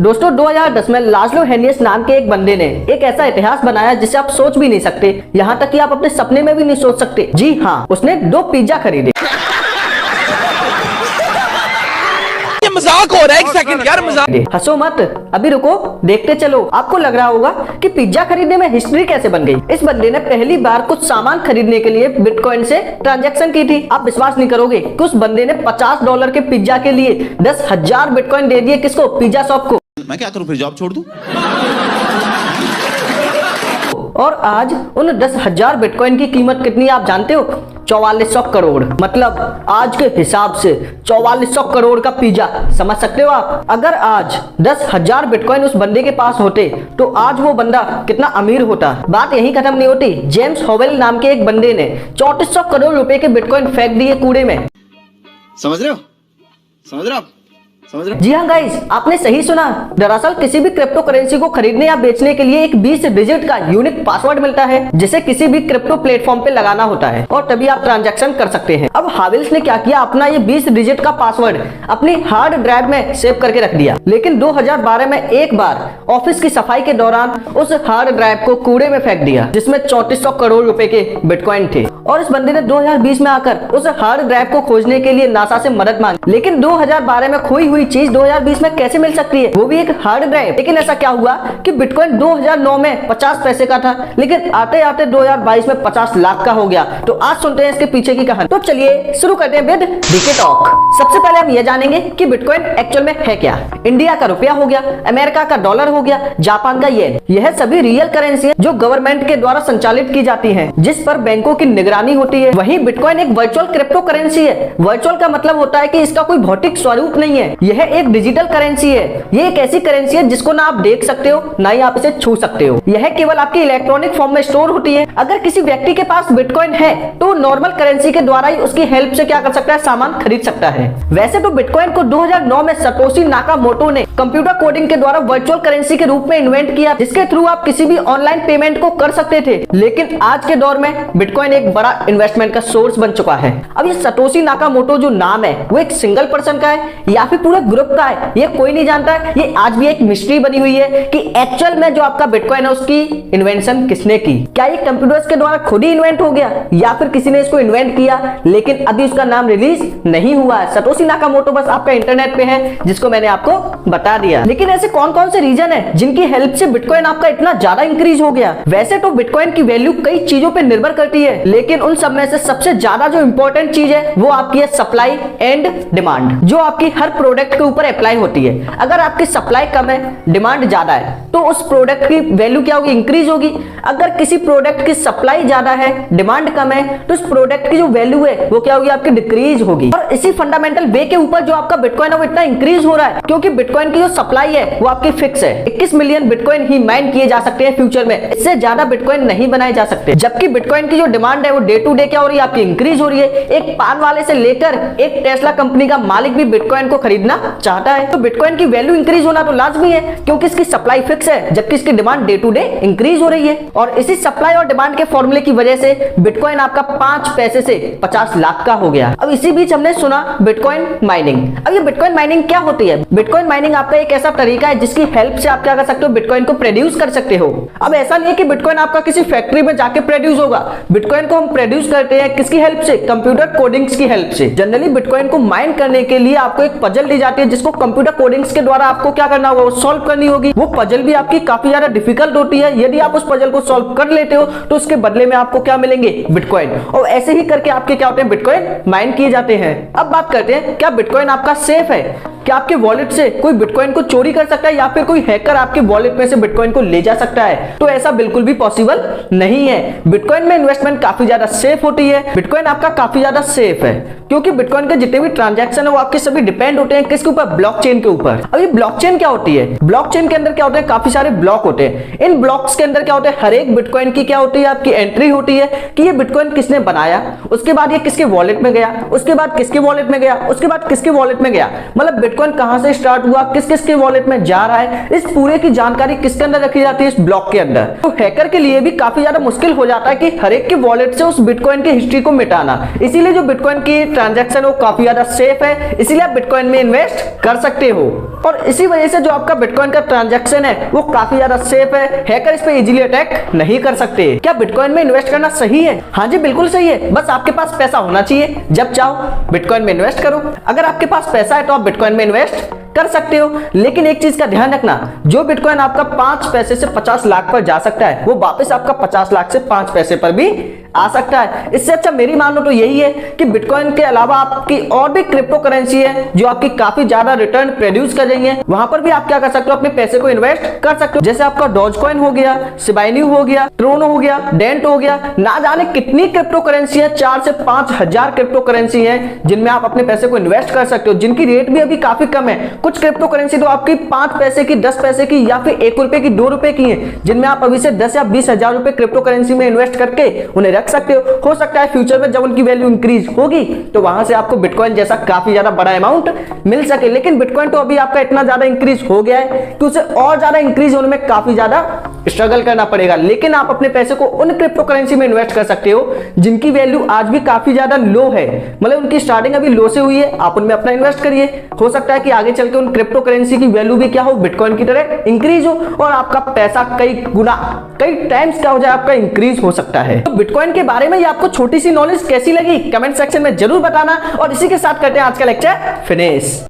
दोस्तों 2010 में लाज़लो हेनियस नाम के एक बंदे ने एक ऐसा इतिहास बनाया जिसे आप सोच भी नहीं सकते, यहाँ तक कि आप अपने सपने में भी नहीं सोच सकते। जी हाँ, उसने 2 पिज्जा खरीदे। मजाक हो रहा है, एक सेकंड यार, मजाक। हंसो मत, अभी रुको, देखते चलो। आपको लग रहा होगा कि पिज्जा खरीदने में हिस्ट्री कैसे बन गई। इस बंदे ने पहली बार कुछ सामान खरीदने के लिए बिटकॉइन से ट्रांजैक्शन की थी। आप विश्वास नहीं करोगे कि उस बंदे ने $50 के पिज्जा के लिए 10,000 बिटकॉइन दे दिए। किसको? पिज्जा शॉप को। मैं क्या करूं फिर, जॉब छोड़ दूं? और आज उन 10,000 बिटकॉइन की कीमत कितनी आप जानते हो? 4400 करोड़। मतलब आज के हिसाब से 4400 करोड़ का पिज्जा। समझ सकते हो आप? अगर आज 10,000 बिटकॉइन उस बंदे के पास होते तो आज वो बंदा कितना अमीर होता। बात यही खत्म नहीं होती। जेम्स होवेल नाम के एक बंदे ने 3400 करोड़ रुपए के बिटकॉइन फेंक दिए कूड़े में। समझ रहे हो? समझ रहे हो आप? जी हाँ गाइस, आपने सही सुना। दरअसल किसी भी क्रिप्टो करेंसी को खरीदने या बेचने के लिए एक 20 डिजिट का यूनिक पासवर्ड मिलता है, जिसे किसी भी क्रिप्टो प्लेटफॉर्म पे लगाना होता है और तभी आप ट्रांजैक्शन कर सकते हैं। अब हावेल्स ने क्या किया, अपना ये 20 डिजिट का पासवर्ड अपनी हार्ड ड्राइव में सेव करके रख दिया। लेकिन 2012 में एक बार ऑफिस की सफाई के दौरान उस हार्ड ड्राइव को कूड़े में फेंक दिया, जिसमें 3400 करोड़ रुपए के बिटकॉइन थे। और इस बंदे ने 2020 में आकर उस हार्ड ड्राइव को खोजने के लिए नासा से मदद मांगी। लेकिन 2012 में खोई हुई चीज 2020 में कैसे मिल सकती है, वो भी एक हार्ड ड्राइव। लेकिन ऐसा क्या हुआ कि बिटकॉइन 2009 में 50 पैसे का था, लेकिन आते आते 2022 में 50 लाख का हो गया। तो आज सुनते हैं इसके पीछे की कहानी। तो चलिए शुरू करते हैं विद डीके टॉक। सबसे पहले हम ये जानेंगे कि बिटकॉइन एक्चुअल में है क्या। इंडिया का रुपया हो गया, अमेरिका का डॉलर हो गया, जापान का येन, यह सभी रियल करेंसी है जो गवर्नमेंट के द्वारा संचालित की जाती है, जिस पर बैंकों की निगरानी होती है। वहीं बिटकॉइन एक वर्चुअल क्रिप्टो करेंसी है। वर्चुअल का मतलब होता है कि इसका कोई भौतिक स्वरूप नहीं है, यह एक डिजिटल करेंसी है। ये एक ऐसी करेंसी है जिसको ना आप देख सकते हो, ना ही आप इसे छू सकते हो। यह केवल आपकी इलेक्ट्रॉनिक फॉर्म में स्टोर होती है। अगर किसी व्यक्ति के पास बिटकॉइन है तो नॉर्मल करेंसी के द्वारा ही उसकी हेल्प से क्या कर सकता है, सामान खरीद सकता है। वैसे तो बिटकॉइन को 2009 में सतोशी नाकामोटो ने कंप्यूटर कोडिंग के द्वारा वर्चुअल करेंसी के रूप में इन्वेंट किया, जिसके थ्रू आप किसी भी ऑनलाइन पेमेंट को कर सकते थे। लेकिन आज के दौर में बिटकॉइन एक बड़ा इन्वेस्टमेंट का सोर्स बन चुका है। अब ये सतोशी नाकामोटो जो नाम है वो एक सिंगल पर्सन का है या फिर पूरे ग्रुप का है, ये कोई नहीं जानता है। ये आज भी एक मिस्ट्री बनी हुई है कि एक्चुअल में जो आपका बिटकॉइन है उसकी इन्वेंशन किसने की। क्या ये कंप्यूटर्स के द्वारा खुद ही इन्वेंट हो गया या फिर किसी ने इसको इन्वेंट किया, लेकिन अभी उसका नाम रिलीज नहीं हुआ है। सतोशी नाकामोटो बस आपका इंटरनेट पे है, जिसको मैंने आपको बता दिया। लेकिन ऐसे कौन कौन से रीजन है जिनकी हेल्प से बिटकॉइन आपका इतना ज्यादा इंक्रीज हो गया। वैसे तो बिटकॉइन की वैल्यू कई चीजों पर निर्भर करती है, लेकिन उन सब में से सबसे ज्यादा जो इंपॉर्टेंट चीज है वो आपकी है सप्लाई एंड डिमांड, जो आपकी हर प्रोडक्ट के ऊपर अप्लाई होती है। अगर आपकी सप्लाई कम है, डिमांड ज्यादा है, तो उस प्रोडक्ट की वैल्यू क्या होगी, इंक्रीज होगी। अगर किसी प्रोडक्ट की सप्लाई ज्यादा है, डिमांड कम है, तो उस प्रोडक्ट की जो वैल्यू है वो क्या होगी, आपकी डिक्रीज होगी। और इसी फंडामेंटल वे के ऊपर जो आपका बिटकॉइन है वो इतना इंक्रीज हो रहा है क्योंकि बिटकॉइन की जो सप्लाई है वो आपकी फिक्स है। 21 मिलियन बिटकॉइन ही माइन किए जा सकते हैं फ्यूचर में, इससे ज्यादा बिटकॉइन नहीं बनाए जा सकते। जबकि बिटकॉइन की जो डिमांड है वो डे टू डे क्या हो रही है, आपकी इंक्रीज हो रही है। एक पान वाले से लेकर एक टेस्ला कंपनी का मालिक भी बिटकॉइन को खरीदना चाहता है। तो बिटकॉइन की वैल्यू इंक्रीज होना तो लाजमी है क्योंकि इसकी सप्लाई फिक्स है, जबकि इसकी demand day to day increase हो रही है। और इसी सप्लाई और डिमांड के फॉर्मूले की वजह से बिटकॉइन आपका 5 पैसे से 50 लाख का हो गया। अब इसी बीच हमने सुना बिटकॉइन माइनिंग। अब ये बिटकॉइन माइनिंग क्या होती है? बिटकॉइन माइनिंग आपका एक ऐसा तरीका है जिसकी हेल्प से आप क्या कर सकते हो, बिटकॉइन को प्रोड्यूस कर सकते हो। अब ऐसा नहीं है कि बिटकॉइन आपका किसी फैक्ट्री में जाके प्रोड्यूस होगा। बिटकॉइन को हम प्रोड्यूस करते हैं किसकी हेल्प से, कंप्यूटर कोडिंग्स की हेल्प से। जनरली बिटकॉइन को माइन करने के लिए आपको एक पजल दी जाती है जिसको कंप्यूटर कोडिंग्स के द्वारा आपको क्या करना होगा, सॉल्व करनी होगी। वो पजल भी आपकी काफी ज्यादा डिफिकल्ट होती है। यदि आप उस पजल को सॉल्व कर लेते हो तो उसके बदले में आपको क्या मिलेंगे, बिटकॉइन। और ऐसे ही करके आपके क्या होते हैं, बिटकॉइन माइन किए जाते हैं। अब बात करते हैं, क्या बिटकॉइन आपका सेफ है? क्या आपके वॉलेट से कोई बिटकॉइन को चोरी कर सकता है या फिर कोई हैकर आपके वॉलेट में से बिटकॉइन को ले जा सकता है? तो ऐसा बिल्कुल भी पॉसिबल नहीं है। बिटकॉइन में इन्वेस्टमेंट काफी ज्यादा सेफ होती है। बिटकॉइन आपका काफी ज्यादा सेफ है क्योंकि बिटकॉइन के जितने भी ट्रांजैक्शन है वो आपके सभी डिपेंड होते हैं किसके ऊपर, ब्लॉकचेन के ऊपर। अब ये ब्लॉकचेन क्या होती है? ब्लॉकचेन के अंदर क्या होते हैं, काफी सारे ब्लॉक होते हैं। इन ब्लॉक्स के अंदर क्या होता है, हर एक बिटकॉइन की क्या होती है, आपकी एंट्री होती है कि ये बिटकॉइन किसने बनाया, उसके बाद ये किसके वॉलेट में गया, उसके बाद किसके वॉलेट में गया, उसके बाद किसके वॉलेट में गया। मतलब बिटकॉइन कहां से स्टार्ट हुआ, किस किस के वॉलेट में जा रहा है, इस पूरे की जानकारी किसके अंदर रखी जाती है, इस ब्लॉक के अंदर। तो हैकर के लिए भी काफी ज्यादा मुश्किल हो जाता है कि हर एक के वॉलेट से उस बिटकॉइन की हिस्ट्री को मिटाना। इसीलिए जो बिटकॉइन की ट्रांजैक्शन वो काफी ज्यादा सेफ है, इसीलिए आप बिटकॉइन में इन्वेस्ट इन्वेस्ट कर सकते हो। और इसी वजह से जो आपका बिटकॉइन का ट्रांजैक्शन है वो काफी ज्यादा सेफ है, हैकर इस पे इजीली अटैक नहीं कर सकते। क्या बिटकॉइन में इन्वेस्ट करना सही है? हाँ जी बिल्कुल सही है, बस आपके पास पैसा होना चाहिए। जब चाहो बिटकॉइन में इन्वेस्ट करो। अगर आपके पास पैसा है तो आप बिटकॉइन में इन्वेस्ट कर सकते हो, लेकिन एक चीज का ध्यान रखना, जो बिटकॉइन आपका 5 पैसे से 50 लाख पर जा सकता है वो वापस आपका 50 लाख से 5 पैसे पर भी आ सकता है। इससे अच्छा मेरी मान लो तो यही है कि बिटकॉइन के अलावा आपकी और भी क्रिप्टो करेंसी है जो आपकी काफी ज्यादा रिटर्न प्रोड्यूस कर रही है, वहां पर भी आप क्या कर सकते हो, अपने पैसे को इन्वेस्ट कर सकते हो। जैसे आपका डॉजकॉइन हो गया, शिबा इनू हो गया, ट्रोन हो गया, डेंट हो गया, ना जाने कितनी क्रिप्टो करेंसी है, 4 से 5 हजार क्रिप्टो करेंसी है जिनमें आप अपने पैसे को इन्वेस्ट कर सकते हो, जिनकी रेट भी अभी काफी कम है। कुछ क्रिप्टो करेंसी तो आपकी 5 पैसे की, 10 पैसे की या फिर 1 रुपए की, 2 रुपए की है, जिनमें आप अभी से 10 या 20 हजार रुपए क्रिप्टो करेंसी में इन्वेस्ट करके उन्हें रख सकते हो सकता है फ्यूचर में जब उनकी वैल्यू इंक्रीज होगी तो वहां से आपको बिटकॉइन जैसा काफी ज्यादा बड़ा अमाउंट मिल सके। लेकिन बिटकॉइन तो अभी आपका इतना ज्यादा इंक्रीज हो गया है कि उसे और ज्यादा इंक्रीज होने में काफी ज्यादा स्ट्रगल करना पड़ेगा। लेकिन आप अपने पैसे को उन क्रिप्टो करेंसी में इन्वेस्ट कर सकते हो जिनकी वैल्यू आज भी काफी ज्यादा लो है, मतलब उनकी स्टार्टिंग अभी लो से हुई है, आप उनमें अपना इन्वेस्ट करिए। हो सकता है कि आगे चल के उन क्रिप्टो करेंसी की वैल्यू भी क्या हो, बिटकॉइन की तरह इंक्रीज हो और आपका पैसा कई गुना, कई टाइम्स क्या हो जाए, आपका इंक्रीज हो सकता है। तो बिटकॉइन के बारे में ये आपको छोटी सी नॉलेज कैसी लगी कमेंट सेक्शन में जरूर बताना। और इसी के साथ करते हैं आज का लेक्चर फिनिश।